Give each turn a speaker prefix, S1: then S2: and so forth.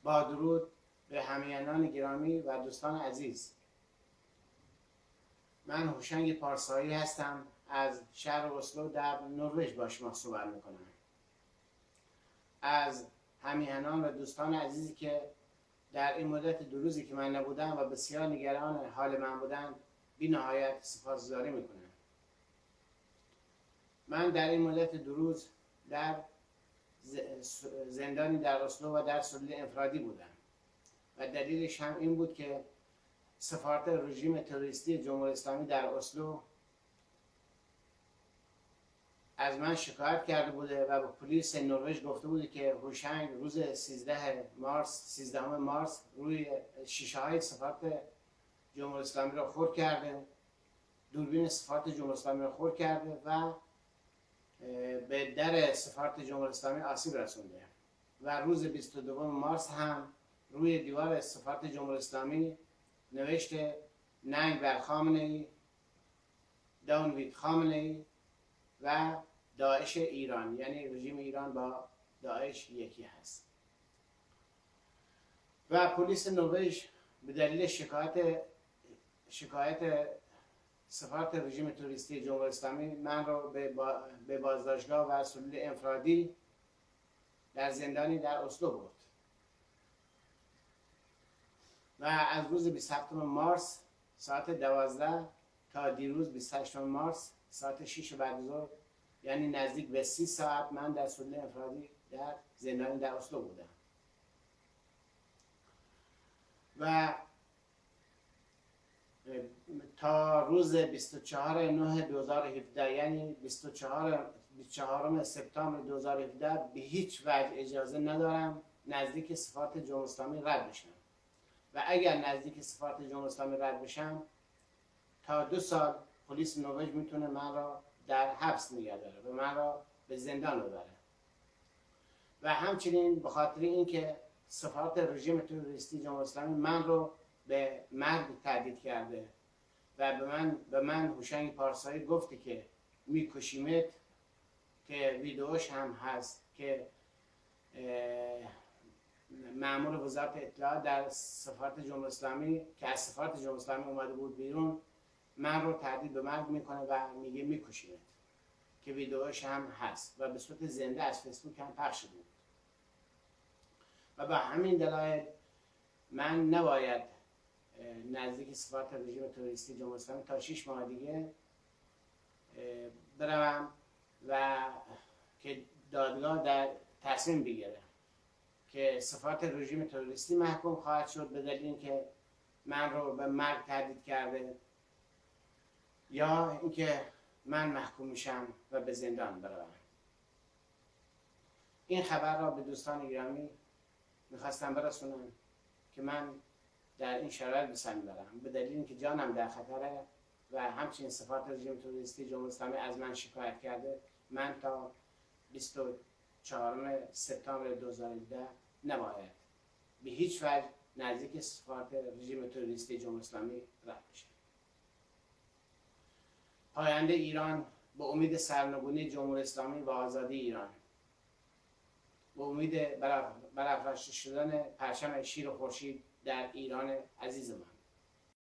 S1: با درود به همینان گرامی و دوستان عزیز، من هوشنگ پارسایی هستم. از شهر اسلو در نروژ با شما صحبت میکنم. از همیهنان و دوستان عزیزی که در این مدت دو روزی که من نبودم و بسیار نگران حال من بودند بی نهایت سپاسگزاری میکنم. من در این مدت دو روز در زندانی در اسلو و در سلول انفرادی بودم و دلیلش هم این بود که سفارت رژیم تروریستی جمهوری اسلامی در اسلو از من شکایت کرده بوده و به پلیس نروژ گفته بوده که هوشنگ روز 13 مارس روی شیشه های سفارت جمهوری اسلامی را خرد کرده، دوربین سفارت جمهوری اسلامی را خرد کرده و به در سفارت جمهوری اسلامی آسیب رسونده و روز 22 مارس هم روی دیوار سفارت جمهوری اسلامی نوشته ننگ بر خامنه‌ای، داون وید خامنه‌ای و داعش ایران، یعنی رژیم ایران با داعش یکی هست. و پلیس نروژ به دلیل شکایت سفارت رژیم تروریستی جمهوری اسلامی من رو به بازداشتگاه و سلول انفرادی در زندانی در اسلو برد و از روز 27 مارس ساعت 12 تا دیروز 28 مارس ساعت 6 بعد ظهر، یعنی نزدیک به 30 ساعت من در سلول انفرادی در زندانی در اسلو بودم و تا روز 24/9/2017 یعنی 24 سپتامبر 2017 به هیچ وجه اجازه ندارم نزدیک سفارت جمهوری اسلامی رد بشم و اگر نزدیک سفارت جمهوری اسلامی رد بشم تا 2 سال پلیس نروژ میتونه من را در حبس نگه داره و من را به زندان ببره. و همچنین به خاطر اینکه سفارت رژیم تروریستی جمهوری اسلامی من رو به مرگ تهدید کرده و به من هوشنگ پارسایی گفته که میکشیمت، که ویدئوش هم هست که مأمور وزارت اطلاعات در سفارت جمهوری اسلامی که از سفارت جمهوری اسلامی اومده بود بیرون من رو تهدید به مرگ میکنه و میگه میکشیمت، که ویدئوش هم هست و به صورت زنده از فیسبوک هم پخش بود. و به همین دلایل من نباید نزدیک سفارت رژیم تروریستی جمهوری اسلامی تا 6 ماه دیگه بروم و که دادگاه در تصمیم بگیره که سفارت رژیم تروریستی محکوم خواهد شد به دلیل اینکه من رو به مرگ تهدید کرده یا اینکه من محکوم میشم و به زندان بروم. این خبر را به دوستان گرامی میخواستم برسونم که من در این شرایط به سر میبرم به دلیل اینکه جانم در خطره و همچنین سفارت رژیم تروریستی جمهوری اسلامی از من شکایت کرده. من تا 24 سپتامبر 2017 نباید به هیچ وجه نزدیک سفارت رژیم تروریستی جمهوری اسلامی رد بشم. پاینده ایران به امید سرنگونی جمهوری اسلامی و آزادی ایران، به امید برافراشته شدن پرچم شیر و خورشید در ایران عزیز ما.